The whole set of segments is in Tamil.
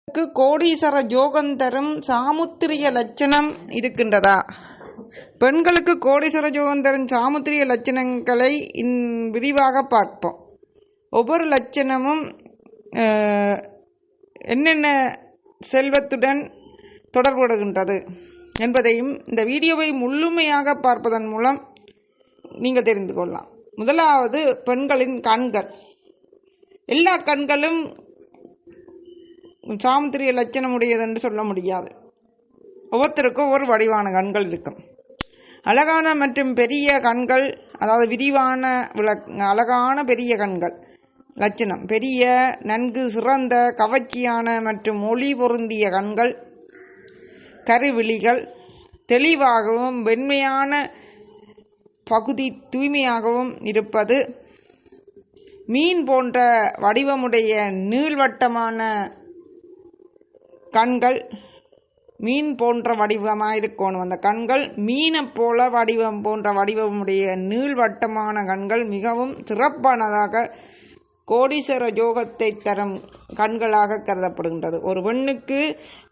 கோடீஸ்வர யோகம் தரும் சாமுத்திரிய லட்சணம் இருக்கின்றதா? பெண்களுக்கு கோடீஸ்வர யோகம் தரும் சாமுத்திரிய லட்சணங்களை விரிவாக பார்ப்போம். ஒவ்வொரு லட்சணமும் என்னென்ன செல்வத்துடன் தொடர்புபடுகின்றது என்பதையும் இந்த வீடியோவை முழுமையாக பார்ப்பதன் மூலம் நீங்கள் தெரிந்து கொள்ளலாம். முதலாவது, பெண்களின் கண்கள். எல்லா கண்களும் சாமுத்திரிய லட்சணம் உடையது என்று சொல்ல முடியாது. ஒவ்வொருத்தருக்கும் ஒவ்வொரு வடிவான கண்கள் இருக்கும். அழகான மற்றும் பெரிய கண்கள், அதாவது விரிவான அழகான பெரிய கண்கள் லட்சணம். பெரிய, நன்கு சிறந்த, கவர்ச்சியான மற்றும் ஒளி பொருந்திய கண்கள். கருவிழிகள் தெளிவாகவும் வெண்மையான பகுதி தூய்மையாகவும் இருப்பது. மீன் போன்ற வடிவமுடைய நீள்வட்டமான கண்கள். மீன் போன்ற வடிவமாக இருக்கணும் அந்த கண்கள். மீனை போல வடிவம் போன்ற வடிவமுடைய நீள்வட்டமான கண்கள் மிகவும் சிறப்பானதாக கோடீஸ்வர யோகத்தை தரும் கண்களாக கருதப்படுகின்றது. ஒரு பெண்ணுக்கு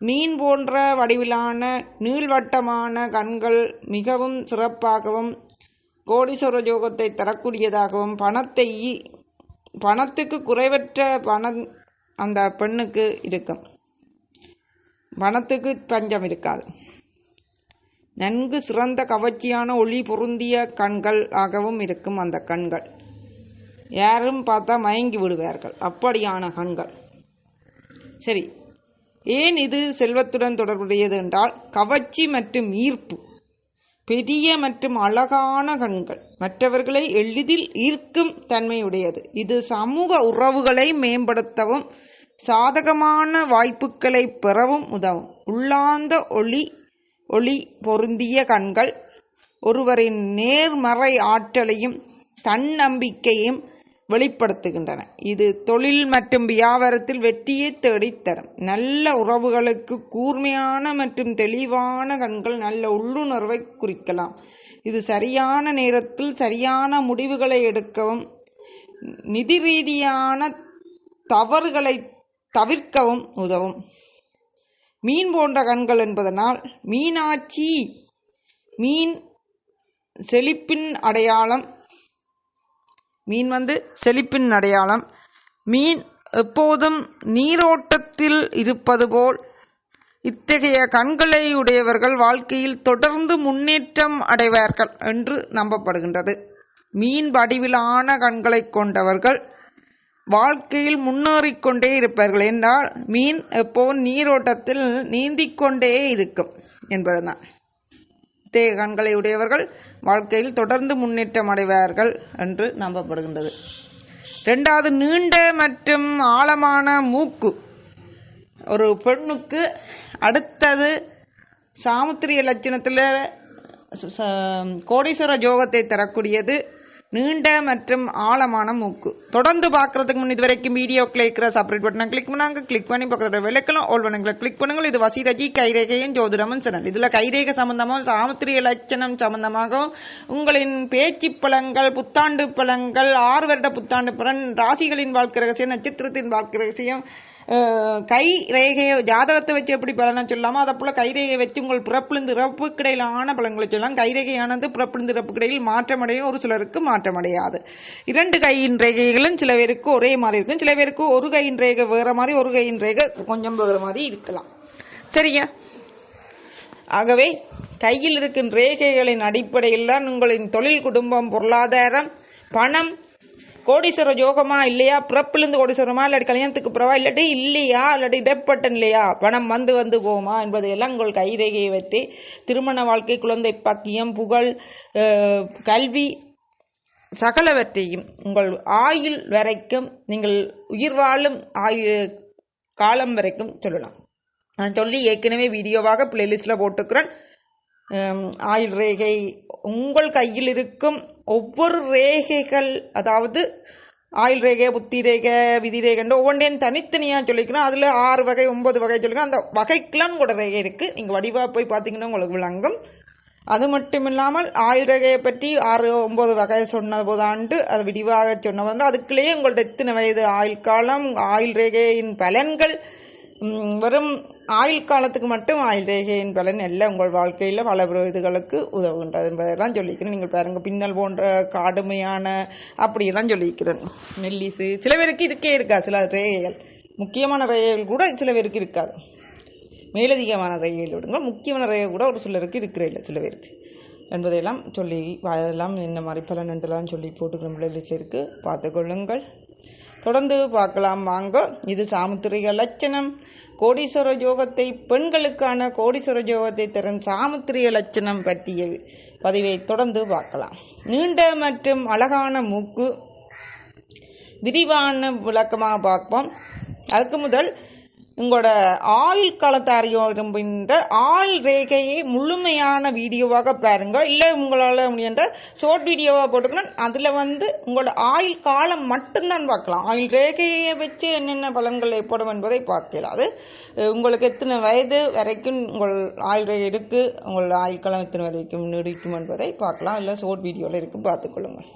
மீன் போன்ற வடிவிலான நீள்வட்டமான கண்கள் மிகவும் சிறப்பாகவும் கோடீஸ்வர யோகத்தை தரக்கூடியதாகவும் பணத்துக்கு குறைவற்ற பணம் அந்த பெண்ணுக்கு இருக்கும். பணத்துக்கு பஞ்சம் இருக்காது. நன்கு சிறந்த கவர்ச்சியான ஒளி பொருந்திய கண்கள் ஆகவும் இருக்கும் அந்த கண்கள். யாரும் பார்த்தா மயங்கி விடுவார்கள், அப்படியான கண்கள். சரி, ஏன் இது செல்வத்துடன் தொடர்புடையது என்றால், கவர்ச்சி மற்றும் ஈர்ப்பு. பெரிய மற்றும் அழகான கண்கள் மற்றவர்களை எளிதில் ஈர்க்கும் தன்மையுடையது. இது சமூக உறவுகளை மேம்படுத்தவும் சாதகமான வாய்ப்புகளை பெறவும் உதவும். உள்ளார்ந்த ஒளி பொருந்திய கண்கள் ஒருவரின் நேர்மறை ஆற்றலையும் தன்னம்பிக்கையும் வெளிப்படுத்துகின்றன. இது தொழில் மற்றும் வியாபாரத்தில் வெற்றியை தேடித்தரும். நல்ல உறவுகளுக்கு கூர்மையான மற்றும் தெளிவான கண்கள் நல்ல உள்ளுணர்வை குறிக்கலாம். இது சரியான நேரத்தில் சரியான முடிவுகளை எடுக்கவும் நிதி ரீதியான தவறுகளை தவிர்க்கவும் உதவும். மீன் போன்ற கண்கள் என்பதனால் மீனாட்சி, மீன் செழிப்பின் அடையாளம். மீன் செழிப்பின் அடையாளம். மீன் எப்போதும் நீரோட்டத்தில் இருப்பது போல் இத்தகைய கண்களை உடையவர்கள் வாழ்க்கையில் தொடர்ந்து முன்னேற்றம் அடைவார்கள் என்று நம்பப்படுகின்றது. மீன் வடிவிலான கண்களை கொண்டவர்கள் வாழ்க்கையில் முன்னேறிக்கொண்டே இருப்பார்கள் என்றால் மீன் எப்போதும் நீரோட்டத்தில் நீந்திக்கொண்டே இருக்கும் என்பதனால் கண்களை உடையவர்கள் வாழ்க்கையில் தொடர்ந்து முன்னேற்றம் அடைவார்கள் என்று நம்பப்படுகின்றது. இரண்டாவது, நீண்ட மற்றும் ஆழமான மூக்கு. ஒரு பெண்ணுக்கு அடுத்தது சாமுத்திரிய லட்சணத்தில் கோடீஸ்வர யோகத்தை தரக்கூடியது நீண்ட மற்றும் ஆழமான மூக்கு. தொடர்ந்து பார்க்கறதுக்கு முன் இதுவரைக்கும் வீடியோக்களை இருக்கிற சப்ரேட் பட்டனை கிளிக் பண்ணாங்க. கிளிக் பண்ணி பக்கத்தில் விளக்கலாம் ஓல் பண்ணுங்களை கிளிக் பண்ணுங்கள். இது வசிரஜி கைரேகையும் ஜோதிடமும் சேனல். இதில் கைரேகை சம்பந்தமாகவும் சாமுத்திரிய லட்சணம் சம்பந்தமாகவும் உங்களின் பேச்சு பலன்கள், புத்தாண்டு பலன்கள், 6 வருட புத்தாண்டு பலன், ராசிகளின் வாழ்க்கை ரகசியம், நட்சத்திரத்தின் வாழ்க்கை ரகசியம், கை ரேகையை ஜாதகத்தை வச்சு எப்படி பலனை சொல்லாமோ அதை போல கைரேகையை வச்சு உங்கள் பிறப்பிலிருந்து இறப்புக்கு இடையிலான பலன்களை சொல்லலாம். கைரேகையானது பிறப்பிலிருந்து இறப்புக்கு இடையில் மாற்றமடையும், ஒரு சிலருக்கு மாற்றமடையாது. 2 கையின் ரேகைகளும் சில பேருக்கு ஒரே மாதிரி இருக்கும். சில பேருக்கு ஒரு கையின் ரேகை வேற மாதிரி, ஒரு கையின் ரேகை கொஞ்சம் வேற மாதிரி இருக்கலாம். சரியா? ஆகவே கையில் இருக்கும் ரேகைகளின் அடிப்படையில் தான் உங்களின் தொழில், குடும்பம், பொருளாதாரம், பணம் கோடீஸ்வர யோகமா இல்லையா, பிறப்பிலிருந்து கோடீஸ்வரமா, இல்லாட்டி கல்யாணத்துக்கு பிறவா, இல்லாட்டி இல்லையா, இல்லாட்டி இடப்பட்டன் இல்லையா, பணம் வந்து போகுமா என்பதையெல்லாம் உங்கள் கைரேகையை வைத்து திருமண வாழ்க்கை, குழந்தை பாக்கியம், புகழ், கல்வி சகலவற்றையும் உங்கள் ஆயுள் வரைக்கும், நீங்கள் உயிர் வாழும் காலம் வரைக்கும் சொல்லலாம். நான் சொல்லி ஏற்கனவே வீடியோவாக பிளேலிஸ்டில் போட்டுக்கிறேன். ஆயுள் ரேகை, உங்கள் கையில் இருக்கும் ஒவ்வொரு ரேகைகள், அதாவது ஆயுள் ரேகை, புத்தி ரேகை, விதி ரேகைன்ற ஒவ்வொன்றையும் தனித்தனியாக சொல்லிக்கிறோம். அதில் 6 வகை 9 வகை சொல்லிக்கிறோம். அந்த வகைக்கெல்லாம் கூட ரேகை இருக்குது. நீங்கள் வடிவாக போய் பார்த்தீங்கன்னா உங்களுக்கு விளங்கும். அது மட்டும் இல்லாமல் ஆயுள் ரேகையை பற்றி 6-9 வகை சொன்ன போதாண்டு அது விரிவாக சொன்ன வந்து அதுக்குள்ளேயே உங்கள்ட்ட எத்தனை வயது ஆயுள் காலம், ஆயுள் ரேகையின் பலன்கள், வெறும் ஆயுள் காலத்துக்கு மட்டும் ஆயுள் ரேகையின் பலன் அல்ல, உங்கள் வாழ்க்கையில் பல இதுகளுக்கு உதவுகின்றது என்பதெல்லாம் சொல்லிக்கிறேன். நீங்கள் பாருங்க, பின்னல் போன்ற கடுமையான அப்படியெல்லாம் சொல்லிக்கிறேன். மெல்லிசு சில பேருக்கு இருக்கே இருக்கா, சில ரேகைகள் முக்கியமான ரேகைகள் கூட சில பேருக்கு இருக்காது. மேலதிகமான ரேகைகள் விடுங்க, முக்கியமான ரேகை கூட ஒரு சிலருக்கு இருக்கிற இல்லை சில பேருக்கு என்பதையெல்லாம் சொல்லி அதெல்லாம் என்ன மாதிரி பலன் என்றெல்லாம் சொல்லி போட்டுக்கிற பிள்ளைகள் இருக்கு, பார்த்துக்கொள்ளுங்கள். தொடர்ந்து பார்க்கலாம் வாங்க. இது சாமுத்திரிக லட்சணம் கோடீஸ்வர யோகத்தை, பெண்களுக்கான கோடீஸ்வர யோகத்தை தரும் சாமுத்திரிக லட்சணம் பற்றிய பதிவை தொடர்ந்து பார்க்கலாம். நீண்ட மற்றும் அழகான மூக்கு விரிவான விளக்கமாக பார்ப்போம். அதுக்கு முதல் உங்களோட ஆயுள் காலத்தை அறிகின்ற ஆள் ரேகையை முழுமையான வீடியோவாக பாருங்க, இல்லை உங்களால் முடியாத ஷார்ட் வீடியோவாக போட்டுக்கணும். அதில் உங்களோட ஆயுள் காலம் மட்டும்தான் பார்க்கலாம். ஆயுள் ரேகையை வச்சு என்னென்ன பலன்கள் ஏற்படும் என்பதை பார்க்கலாம். அது உங்களுக்கு எத்தனை வயது வரைக்கும் உங்கள் ஆயுள் ரேகை இருக்கு, உங்களோட ஆயுள் காலம் எத்தனை வரைக்கும் நீடிக்கும் என்பதை பார்க்கலாம். இல்லை ஷார்ட் வீடியோவில் இருக்கும், பார்த்துக்கொள்ளுங்கள்.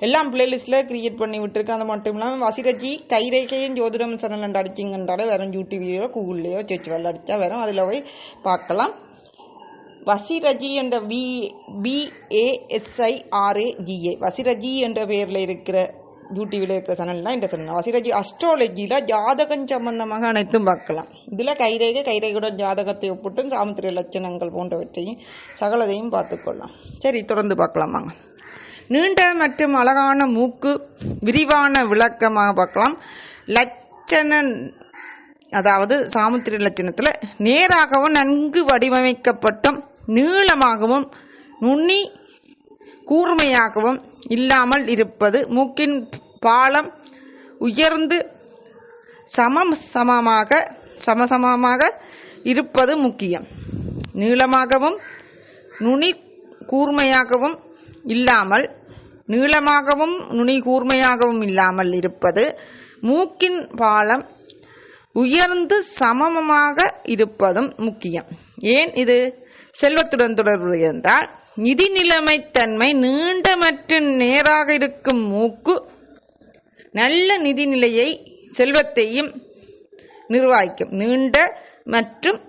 எல்லாம் பிளேலிஸ்ட்டில் கிரியேட் பண்ணி விட்டுருக்கேன். அது மட்டும் இல்லாமல் வசிரஜி கைரேகையும் ஜோதிடம் சேனல் அடிச்சிங்கன்றாலே வேறு யூடியூப் வீடியோ கூகுள்லேயோ செச்சு வெள்ள அடித்தா வேறும் அதில் போய் பார்க்கலாம். வசிரஜி என்ற VASIRAGA வசிரஜி என்ற பெயரில் இருக்கிற யூடியூபில் இருக்கிற சேனல்லாம் இந்த சேனல். வசிரஜி அஸ்ட்ராலஜியில் ஜாதகம் சம்பந்தமாக அனைத்தும் பார்க்கலாம். இதில் கைரேகையுடன் ஜாதகத்தை ஒப்பிட்டு சாமுத்திரிய லட்சணங்கள் போன்றவற்றையும் சகலதையும் பார்த்துக்கொள்ளலாம். சரி, தொடர்ந்து பார்க்கலாம் வாங்க. நீண்ட மற்றும் அழகான மூக்கு விரிவான விளக்கமாக பார்க்கலாம். லட்சணம், அதாவது சாமுத்திரி லட்சணத்தில் நேராகவும் நன்கு வடிவமைக்கப்பட்டும் நீளமாகவும் நுனி கூர்மையாகவும் இல்லாமல் இருப்பது, மூக்கின் பாலம் உயர்ந்து சமசமமாக இருப்பது முக்கியம். நீளமாகவும் நுனி கூர்மையாகவும் இல்லாமல் இருப்பது, மூக்கின் பாலம் உயர்ந்து சமமாக இருப்பதும் முக்கியம். ஏன் இது செல்வத்துடன் தொடர்புடையது என்றால், நிதி நிலைமைத்தன்மை நீண்ட மற்றும் நேராக இருக்கும் மூக்கு நல்ல நிதிநிலையை செல்வத்தையும் நிர்வகிக்கும். நீண்ட மற்றும்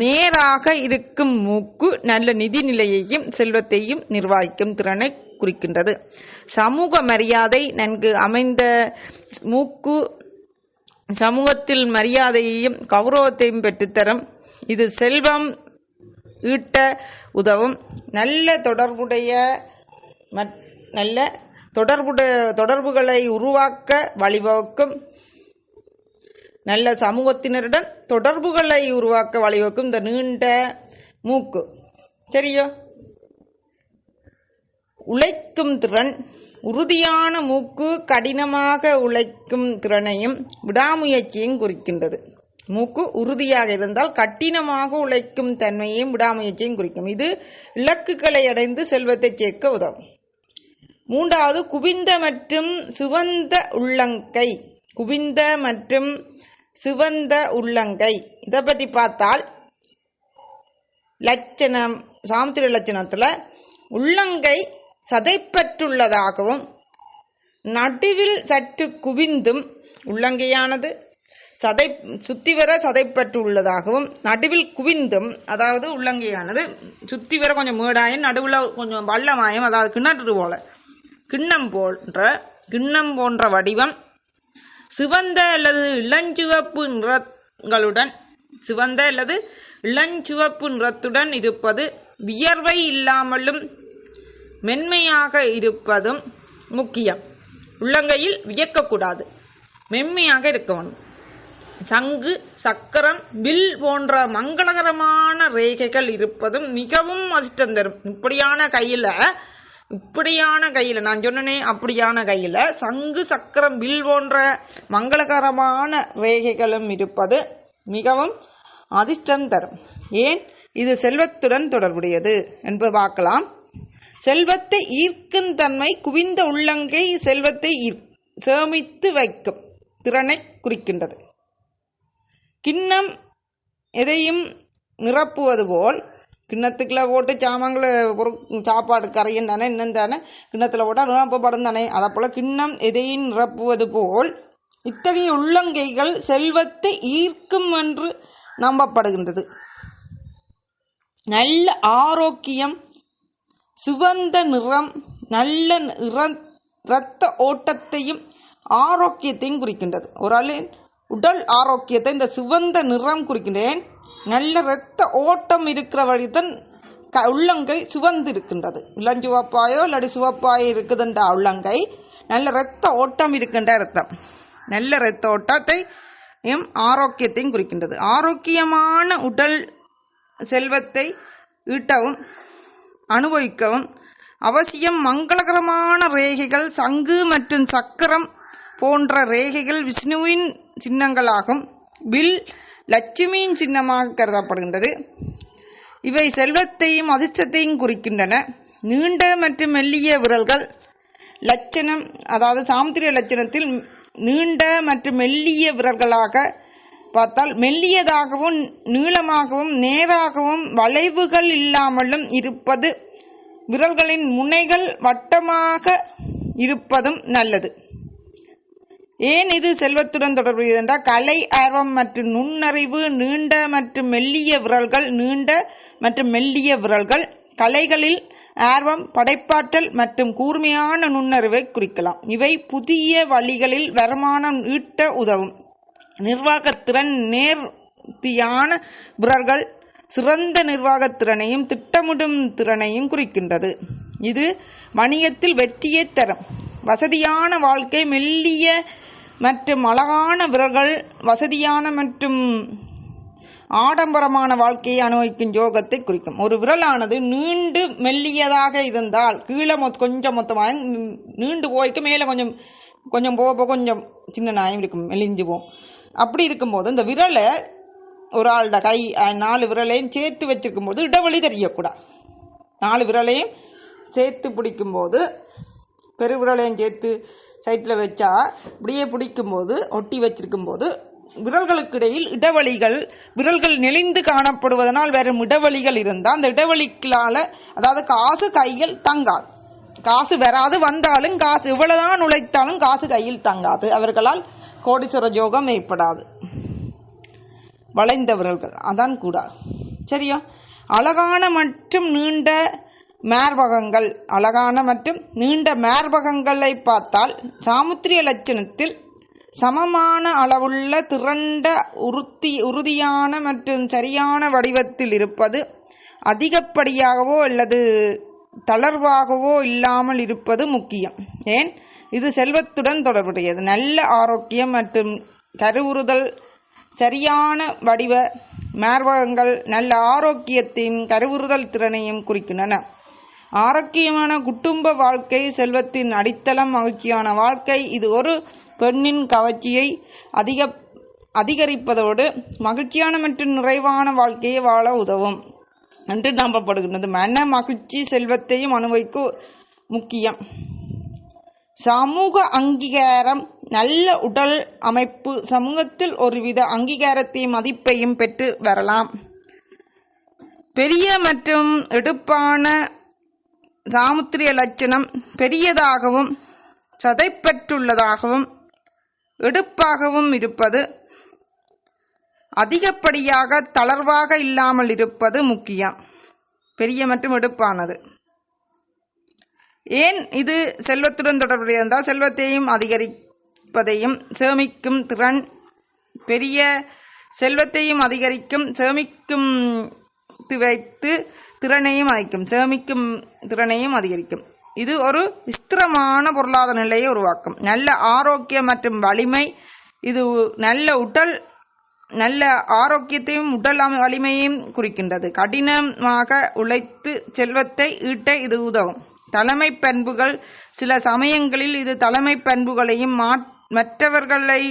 நேராக இருக்கும் மூக்கு நல்ல நிதிநிலையையும் செல்வத்தையும் நிர்வகிக்கும் திறனை குறிக்கின்றது. சமூக மரியாதை நன்கு அமைந்த மூக்கு சமூகத்தில் மரியாதையையும் கௌரவத்தையும் பெற்றுத்தரும். இது செல்வம் ஈட்ட உதவும். நல்ல தொடர்புகளை உருவாக்க வழிவகுக்கும். நல்ல சமூகத்தினருடன் தொடர்புகளை உருவாக்க வழிவகுக்கும் இந்த நீண்ட மூக்கு. சரியோ? உழைக்கும் திறன். உறுதியான மூக்கு கடினமாக உழைக்கும் திறனையும் விடாமுயற்சியையும் குறிக்கின்றது. மூக்கு உறுதியாக இருந்தால் கடினமாக உழைக்கும் தன்மையையும் விடாமுயற்சியையும் குறிக்கும். இது இலக்குகளை அடைந்து செல்வத்தை சேர்க்க உதவும். மூன்றாவது, குவிந்த மற்றும் சிவந்த உள்ளங்கை. குவிந்த மற்றும் சிவந்த உள்ளங்கை, இதை பற்றி பார்த்தால் லட்சணம் சாமுத்திரிய லட்சணத்தில் உள்ளங்கை சதைப்பற்றுள்ளதாகவும் நடுவில் சற்று குவிந்தும், உள்ளங்கையானது சுத்தி வர சதைப்பற்றுள்ளதாகவும் நடுவில் குவிந்தும், அதாவது உள்ளங்கையானது சுத்தி வர கொஞ்சம் மேடாயும் நடுவில் கொஞ்சம் வல்லமாயும், அதாவது கிணறு போல கிண்ணம் போன்ற வடிவம், சிவந்த அல்லது இளஞ்சிவப்பு நிறத்துடன் இருப்பது, வியர்வை இல்லாமலும் மென்மையாக இருப்பதும் முக்கியம். உள்ளங்கையில் வியக்கக்கூடாது, மென்மையாக இருக்கணும். சங்கு, சக்கரம், வில் போன்ற மங்களகரமான ரேகைகள் இருப்பதும் மிகவும் அதிர்ஷ்டம் தரும். இப்படியான கையில் நான் சொன்னேனே, அப்படியான கையில் சங்கு, சக்கரம், வில் போன்ற மங்களகரமான ரேகைகளும் இருப்பது மிகவும் அதிர்ஷ்டம் தரும். ஏன் இது செல்வத்துடன் தொடர்புடையது என்பது பார்க்கலாம். செல்வத்தை ஈர்க்கும் தன்மை. குவிந்த உள்ளங்கை செல்வத்தை சேமித்து வைக்கும் திறனை குறிக்கின்றது. கிண்ணம் எதையும் நிரப்புவது போல், கிண்ணத்துக்குள்ள போட்டு சாமான்களை சாப்பாடு கரையும் தானே, இன்னும் தானே கிண்ணத்தில் போட்டால் நிரப்பப்படும் தானே, அதை போல் கிண்ணம் எதையும் நிரப்புவது போல் இத்தகைய உள்ளங்கைகள் செல்வத்தை ஈர்க்கும் என்று நம்பப்படுகின்றது. நல்ல ஆரோக்கியம், சிவந்த நிறம், நல்ல இரத்த ஓட்டத்தையும் ஆரோக்கியத்தையும் குறிக்கின்றது. ஒரு ஆளின் உடல் ஆரோக்கியத்தை இந்த சிவந்த நிறம் குறிக்கின்றேன். நல்ல இரத்த ஓட்டம் இருக்கிற வழிதான் உள்ளங்கை சிவந்து இருக்கின்றது. இளஞ்சிவப்பாயோ இல்லாடி சிவப்பாயோ இருக்குதுன்ற உள்ளங்கை நல்ல இரத்த ஓட்டம் இருக்கின்ற அர்த்தம். நல்ல இரத்த ஓட்டத்தையும் ஆரோக்கியத்தையும் குறிக்கின்றது. ஆரோக்கியமான உடல் செல்வத்தை ஈட்டவும் அனுபவிக்கவும் அவசியம் மங்களகரமான ரேகைகள், சங்கு மற்றும் சக்கரம் போன்ற ரேகைகள் விஷ்ணுவின் சின்னங்களாகும். வில் லட்சுமியின் சின்னமாக கருதப்படுகின்றது. இவை செல்வத்தையும் அதிர்ஷ்டத்தையும் குறிக்கின்றன. நீண்ட மற்றும் மெல்லிய விரல்கள் லட்சணம், அதாவது சாமுத்திரிய லட்சணத்தில் நீண்ட மற்றும் மெல்லிய விரல்களாக பார்த்தால் மெல்லியதாகவும் நீளமாகவும் நேராகவும் வளைவுகள் இல்லாமலும் இருப்பது, விரல்களின் முனைகள் வட்டமாக இருப்பதும் நல்லது. ஏன் இது செல்வத்துடன் தொடர்புடையது என்றால் கலை ஆர்வம் மற்றும் நுண்ணறிவு. நீண்ட மற்றும் மெல்லிய விரல்கள் நீண்ட மற்றும் மெல்லிய விரல்கள் கலைகளில் ஆர்வம், படைப்பாற்றல் மற்றும் கூர்மையான நுண்ணறிவை குறிக்கலாம். இவை புதிய வழிகளில் வருமானம் ஈட்ட உதவும். நிர்வாகத்திறன், நேர்த்தியான விரல்கள் சிறந்த நிர்வாகத்திறனையும் திட்டமிடும் திறனையும் குறிக்கின்றது. இது வணிகத்தில் வெற்றியை தரும். வசதியான வாழ்க்கை, மெல்லிய மற்றும் அழகான விரல்கள் வசதியான மற்றும் ஆடம்பரமான வாழ்க்கையை அனுபவிக்கும் யோகத்தை குறிக்கும். ஒரு விரலானது நீண்டு மெல்லியதாக இருந்தால் கீழே கொஞ்சம் மொத்தமாக நீண்டு போய்க்கு மேலே கொஞ்சம் கொஞ்சம் போக கொஞ்சம் சின்ன நாயம் இருக்கும், மெலிஞ்சு போகும். அப்படி இருக்கும்போது இந்த விரலை ஒரு ஆளோட கை 4 விரலையும் சேர்த்து வச்சிருக்கும் போது இடைவெளி தெரியக்கூடாது. 4 விரலையும் சேர்த்து பிடிக்கும்போது பெருவிரலையும் சேர்த்து சைட்டில் வச்சா இப்படியே பிடிக்கும்போது ஒட்டி வச்சிருக்கும் போது விரல்களுக்கு இடையில் இடைவெளிகள், விரல்கள் நெளிந்து காணப்படுவதனால் வரும் இடைவெளிகள் இருந்தால் அந்த இடைவெளிகளால் அதாவது காசு கையில் தங்காது. காசு வராது, வந்தாலும் காசு எவ்வளவுதான் உழைத்தாலும் காசு கையில் தங்காது. அவர்களால் கோடீஸ்வர யோகம் ஏற்படாது. வளைந்த விரல்கள் அதான் கூட சரியா. அழகான மற்றும் நீண்ட மார்பகங்கள், அழகான மற்றும் நீண்ட மார்பகங்களை பார்த்தால் சாமுத்திரிய லட்சணத்தில் சமமான அளவுள்ள திரண்ட உறுதியான மற்றும் சரியான வடிவத்தில் இருப்பது, அதிகப்படியாகவோ அல்லது தளர்வாகவோ இல்லாமல் இருப்பது முக்கியம். ஏன் இது செல்வத்துடன் தொடர்புடையது. நல்ல ஆரோக்கியம் மற்றும் கருவுறுதல், சரியான வடிவ மார்பகங்கள் நல்ல ஆரோக்கியத்தையும் கருவுறுதல் திறனையும் குறிக்கின்றன. ஆரோக்கியமான குடும்ப வாழ்க்கை செல்வத்தின் அடித்தளம். மகிழ்ச்சியான வாழ்க்கை இது ஒரு பெண்ணின் கவர்ச்சியை அதிகரிப்பதோடு மகிழ்ச்சியான மற்றும் நிறைவான வாழ்க்கையை வாழ உதவும் என்று நம்பப்படுகின்றது. மன மகிழ்ச்சி செல்வத்தையும் அனுபவிக்க முக்கியம். சமூக அங்கீகாரம், நல்ல உடல் அமைப்பு சமூகத்தில் ஒருவித அங்கீகாரத்தையும் மதிப்பையும் பெற்று வரலாம். பெரிய மற்றும் எடுப்பான சாமுத்திரிய லட்சணம் பெரியதாகவும் சதைப்பற்றுள்ளதாகவும் எடுப்பாகவும் இருப்பது, அதிகப்படியாக தளர்வாக இல்லாமல் இருப்பது முக்கியம். பெரிய மற்றும் எடுப்பானது. ஏன் இது செல்வத்துடன் தொடர்புடையது என்றால் செல்வத்தையும் அதிகரிப்பதையும் சேமிக்கும் திறன், பெரிய செல்வத்தையும் அதிகரிக்கும், சேமிக்கும் வைத்து திறனையும் அதிகரிக்கும், சேமிக்கும் திறனையும் அதிகரிக்கும். இது ஒரு ஸ்திரமான பொருளாதார நிலையை உருவாக்கும். நல்ல ஆரோக்கியம் மற்றும் வலிமை, இது நல்ல ஆரோக்கியத்தையும் உடல் வலிமையையும் குறிக்கின்றது. கடினமாக உழைத்து செல்வத்தை ஈட்ட இது உதவும். தலைமை பண்புகள், சில சமயங்களில் இது தலைமை பண்புகளையும் மற்றவர்களை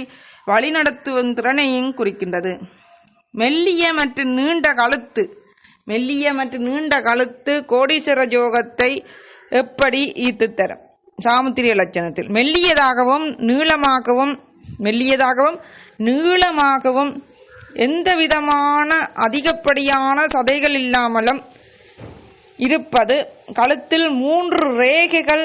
வழிநடத்தும் திறனையும் குறிக்கின்றது. மெல்லிய மற்றும் நீண்ட கழுத்து கோடீஸ்வர யோகத்தை எப்படி ஈர்த்து தரும். சாமுத்திரிய லட்சணத்தில் மெல்லியதாகவும் நீளமாகவும் எந்த விதமான அதிகப்படியான சதைகள் இல்லாமலும் இருப்பது, கழுத்தில் 3 ரேகைகள்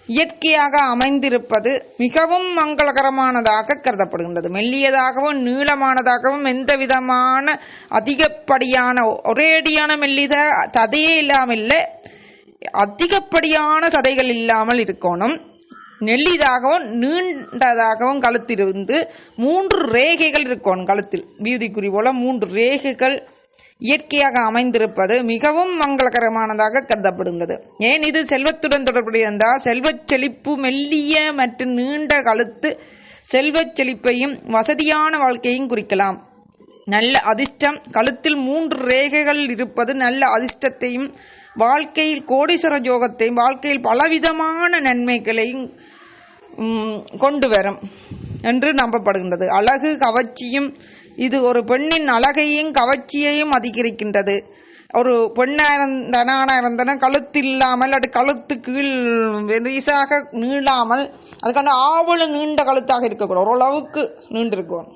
இயற்கையாக அமைந்திருப்பது மிகவும் மங்களகரமானதாக கருதப்படுகின்றது. மெல்லியதாகவும் நீளமானதாகவும் எந்த விதமான அதிகப்படியான ஒரேடியான மெல்லித சதையே இல்லாமல் அதிகப்படியான சதைகள் இல்லாமல் இருக்கணும். நெல்லிதாகவும் நீண்டதாகவும் கழுத்திலிருந்து 3 ரேகைகள் இருக்கணும். கழுத்தில் வீதிக்குறி போல 3 ரேகைகள் இயற்கையாக அமைந்திருப்பது மிகவும் மங்களகரமானதாக கருதப்படுகிறது. ஏன் இது செல்வத்துடன் தொடர்புடையதால் செல்வச் செழிப்பு, மெல்லிய மற்றும் நீண்ட கழுத்து செல்வச் செழிப்பையும் வசதியான வாழ்க்கையையும் குறிக்கலாம். நல்ல அதிர்ஷ்டம், கழுத்தில் 3 ரேகைகள் இருப்பது நல்ல அதிர்ஷ்டத்தையும் வாழ்க்கையில் கோடீஸ்வர யோகத்தையும் வாழ்க்கையில் பலவிதமான நன்மைகளையும் கொண்டு வரும் என்று நம்பப்படுகின்றது. அழகு கவர்ச்சியும், இது ஒரு பெண்ணின் அழகையும் கவர்ச்சியையும் அதிகரிக்கின்றது. ஒரு பெண்ணான இருந்தன கழுத்து இல்லாமல் அது கழுத்து கீழ் வெரிசாக நீளாமல் அதுக்கான ஆவலும் நீண்ட கழுத்தாக இருக்கக்கூடும். ஓரளவுக்கு நீண்டிருக்கும்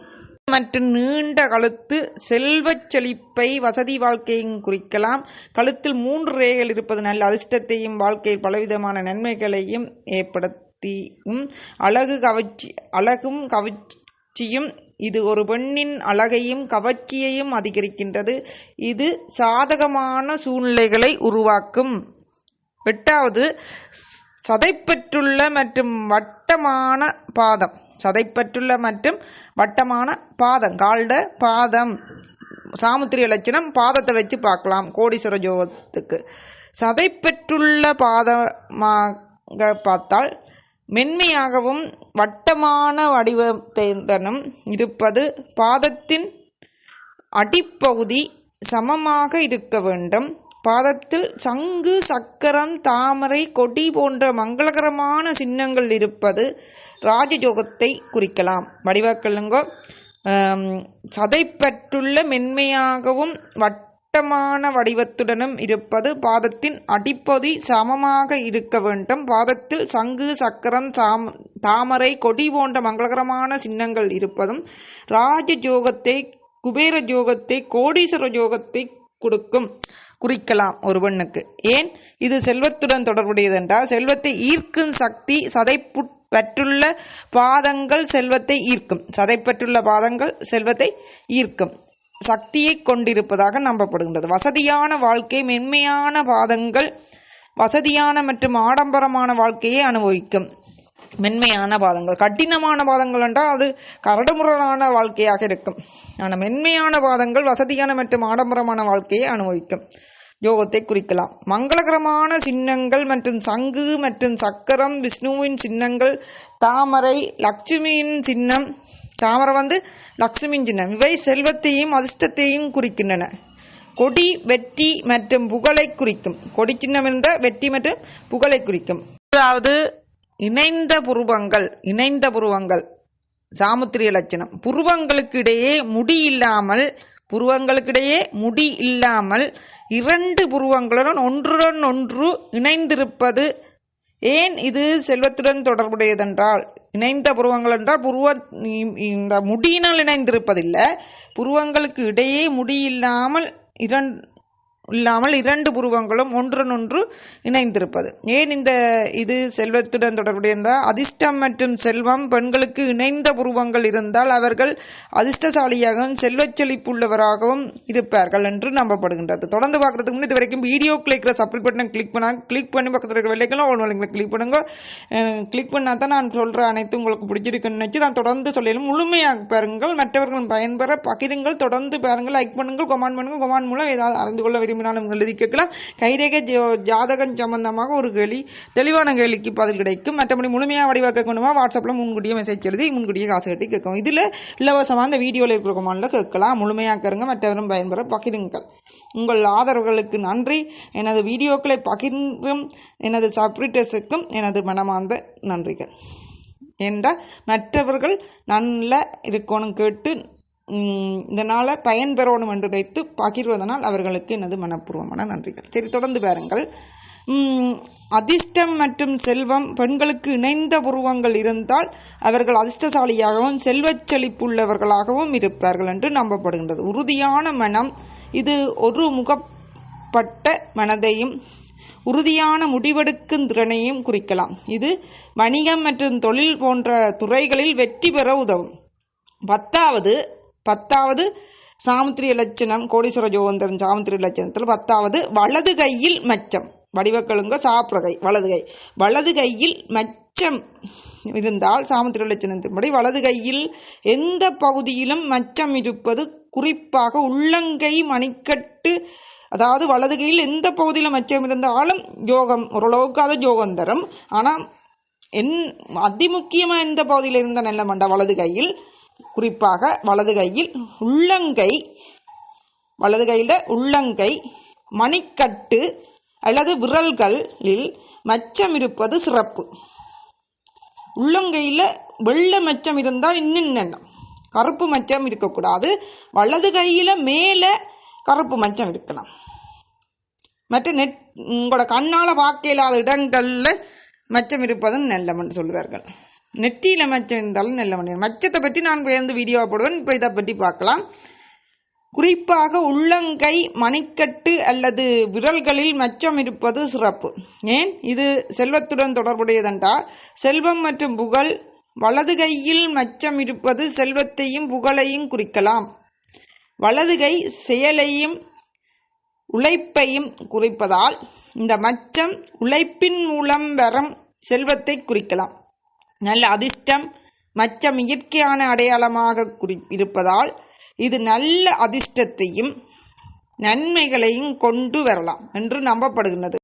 மற்றும் நீண்ட கழுத்து செல்வச் செழிப்பை வசதி வாழ்க்கையும் குறிக்கலாம். கழுத்தில் 3 ரேகைகள் இருப்பது நல்ல அதிர்ஷ்டத்தையும் வாழ்க்கையில் பலவிதமான நன்மைகளையும் ஏற்படுத்தியும் அழகும் கவர்ச்சியும், இது ஒரு பெண்ணின் அழகையும் கவர்ச்சியையும் அதிகரிக்கின்றது. இது சாதகமான சூழ்நிலைகளை உருவாக்கும். 8வது, சதைப்பற்றுள்ள மற்றும் வட்டமான பாதம். சதைப்பற்றுள்ள மற்றும் வட்டமான பாதம், கால்ட பாதம். சாமுத்திரிய லட்சணம் பாதத்தை வச்சு பார்க்கலாம். கோடீஸ்வர யோகத்துக்கு சதைப்பற்றுள்ள பாதமாக பார்த்தால் மென்மையாகவும் வட்டமான வடிவத்துடனும் இருப்பது. பாதத்தின் அடிப்பகுதி சமமாக இருக்க வேண்டும். பாதத்தில் சங்கு, சக்கரம், தாமரை, கொடி போன்ற மங்களகரமான சின்னங்கள் இருப்பது ராஜயோகத்தை குறிக்கலாம். வடிவாக்கலுங்க, சதைப்பற்றுள்ள மென்மையாகவும் வட்டமான வடிவத்துடனும் இருப்பது. பாதத்தின் அடிப்பகுதி சமமாக இருக்க வேண்டும். பாதத்தில் சங்கு, சக்கரம், தாமரை, கொடி போன்ற மங்களகரமான சின்னங்கள் இருப்பதும் ராஜயோகத்தை, குபேர யோகத்தை, கோடீஸ்வர யோகத்தை குறிக்கலாம் ஒரு பெண்ணுக்கு. ஏன் இது செல்வத்துடன் தொடர்புடையது என்றால் செல்வத்தை ஈர்க்கும் சக்தி சதைப்பற்றுள்ள பாதங்கள் செல்வத்தை ஈர்க்கும். சதைப்பற்றுள்ள பாதங்கள் செல்வத்தை ஈர்க்கும் சக்தியை கொண்டிருப்பதாக நம்பப்படுகின்றது. வசதியான வாழ்க்கை, மென்மையான பாதங்கள் வசதியான மற்றும் ஆடம்பரமான வாழ்க்கையை அனுபவிக்கும். மென்மையான பாதங்கள், கடினமான பாதங்கள் என்றால் அது கரடுமுரடான வாழ்க்கையாக இருக்கும். ஆனால் மென்மையான பாதங்கள் வசதியான மற்றும் ஆடம்பரமான வாழ்க்கையை அனுபவிக்கும் யோகத்தை குறிக்கலாம். மங்களகரமான சின்னங்கள் மற்றும் சங்கு மற்றும் சக்கரம், விஷ்ணுவின் சின்னங்கள், தாமரை லட்சுமியின் சின்னம். தாமரை லட்சுமியின் சின்னம். இவை செல்வத்தையும் அதிர்ஷ்டத்தையும் குறிக்கின்றன. கொடி வெற்றி மற்றும் புகழை குறிக்கும். கொடி சின்னம் என்ற வெற்றி மற்றும் புகழை குறிக்கும். அதாவது இணைந்த புருவங்கள் சாமுத்திரிய லட்சணம். புருவங்களுக்கிடையே முடி இல்லாமல் 2 புருவங்களுடன் ஒன்று இணைந்திருப்பது. ஏன் இது செல்வத்துடன் தொடர்புடையதென்றால் இணைந்த புருவங்கள் என்றால் இந்த முடியினால் இணைந்திருப்பதில்லை. புருவங்களுக்கு இடையே முடி இல்லாமல் 2 புருவங்களும் ஒன்றொன்று இணைந்திருப்பது. ஏன் இது செல்வத்துடன் தொடர்புடைய என்றால் அதிர்ஷ்டம் மற்றும் செல்வம். பெண்களுக்கு இணைந்த புருவங்கள் இருந்தால் அவர்கள் அதிர்ஷ்டசாலியாகவும் செல்வச் செழிப்புள்ளவராகவும் இருப்பார்கள் என்று நம்பப்படுகின்றது. தொடர்ந்து பார்க்கறதுக்கு முன்னாடி இது வரைக்கும் வீடியோ கிளிக்கிற சப்ஸ்கிரைப் பட்டனை கிளிக் பண்ணி பக்கத்தில் இருக்கிற வெள்ளைக்கெல்லாம் கிளிக் பண்ணுங்க. கிளிக் பண்ணா தான் நான் சொல்ற அனைத்து உங்களுக்கு பிடிச்சிருக்குன்னு நினைச்சு நான் தொடர்ந்து சொல்லலும் முழுமையாக பாருங்கள், மற்றவர்களும் பயன்பெற பகிருங்கள், தொடர்ந்து பாருங்கள், லைக் பண்ணுங்கள், கமெண்ட் பண்ணுங்கள். கமெண்ட் மூலம் ஏதாவது அறிந்து கொள்ள விரும்பினாலும் எழுதி கேட்கலாம். கைரேகை ஜாதகம் சம்பந்தமாக ஒரு கேள்வி, தெளிவான கேள்விக்கு பதில் கிடைக்கும். மற்றபடி முழுமையாக வடிவாக்க கொண்டுமா வாட்ஸ்அப்ல முன்கூட்டியே மெசேஜ் எழுதி முன்கூட்டியே காசு கட்டி கேட்கும். இதுல இலவசமாக அந்த வீடியோவில் இருக்கிற கமெண்ட்ல கேட்கலாம். முழுமையாக்கருங்க, மற்றவரும் பயன்பெற பகிருங்கள். உங்கள் ஆதரவுகளுக்கு நன்றி. எனது வீடியோக்களை பகிர்ந்தும் எனது சப்ஸ்கிரைபர்ஸுக்கும் எனது மனமார்ந்த நன்றிகள். என்றால் மற்றவர்கள் நல்ல இருக்கணும் கேட்டு இதனால பயன்பெறணும் என்று வைத்து பகிர்வதனால் அவர்களுக்கு எனது மனப்பூர்வமான நன்றிகள். சரி, தொடர்ந்து பாருங்கள். அதிர்ஷ்டம் மற்றும் செல்வம். பெண்களுக்கு இணைந்த புருவங்கள் இருந்தால் அவர்கள் அதிர்ஷ்டசாலியாகவும் செல்வச் செழிப்புள்ளவர்களாகவும் இருப்பார்கள் என்று நம்பப்படுகின்றது. உறுதியான மனம். இது ஒரு முகப்பட்ட மனதையும் உறுதியான முடிவெடுக்கும் திறனையும் குறிக்கலாம். இது வணிகம் மற்றும் தொழில் போன்ற துறைகளில் வெற்றி பெற உதவும். பத்தாவது சாமுத்திரிய லட்சணம், கோடீஸ்வர ஜோகந்தரன் சாமுத்திரிய லட்சணத்தில் 10வது வலது கையில் மச்சம். வடிவக்கழுங்க சாப்பிட்ற வலது கையில் மச்சம் இருந்தால் சாமுத்திரிய லட்சணத்தின்படி வலது கையில் எந்த பகுதியிலும் மச்சம் இருப்பது, குறிப்பாக உள்ளங்கை மணிக்கட்டு, அதாவது வலது கையில் எந்த பகுதியில் மச்சம் இருந்தாலும் யோகம் ஓரளவுக்கு அது யோகம் தரும். ஆனால் அதிமுக்கியமாக எந்த பகுதியில் இருந்தால் நல்ல மண்டா வலது கையில், குறிப்பாக வலது கையில் உள்ளங்கை மணிக்கட்டு அல்லது விரல்களில் மச்சம் இருப்பது சிறப்பு. உள்ளங்கையில் வெள்ளை மச்சம் இருந்தால் இன்னும் நல்ல, கருப்பு மச்சம் இருக்கக்கூடாது. வலது கையில் மேலே கருப்பு மச்சம் இருக்கலாம். மற்ற உங்களோட கண்ணால் பார்க்க இல்லாத இடங்களில் மச்சம் இருப்பதும் நல்லவன் சொல்லுவார்கள். நெற்றியில் மச்சம் இருந்தாலும் நல்லவன். மச்சத்தை பற்றி நான் வேறு வீடியோ போடுவேன். இப்போ இதை பற்றி பார்க்கலாம். குறிப்பாக உள்ளங்கை மணிக்கட்டு அல்லது விரல்களில் மச்சம் இருப்பது சிறப்பு. ஏன் இது செல்வத்துடன் தொடர்புடையதென்றால் செல்வம் மற்றும் புகழ். வலது கையில் மச்சம் இருப்பது செல்வத்தையும் புகழையும் குறிக்கலாம். வலது கை செயலையும் உழைப்பையும் குறிப்பதால் இந்த மச்சம் உழைப்பின் மூலம் வரும் செல்வத்தை குறிக்கலாம். நல்ல அதிர்ஷ்டம் மச்சம் இயற்கையான அடையாளமாக இருப்பதால் இது நல்ல அதிர்ஷ்டத்தையும் நன்மைகளையும் கொண்டு வரலாம் என்று நம்பப்படுகிறது.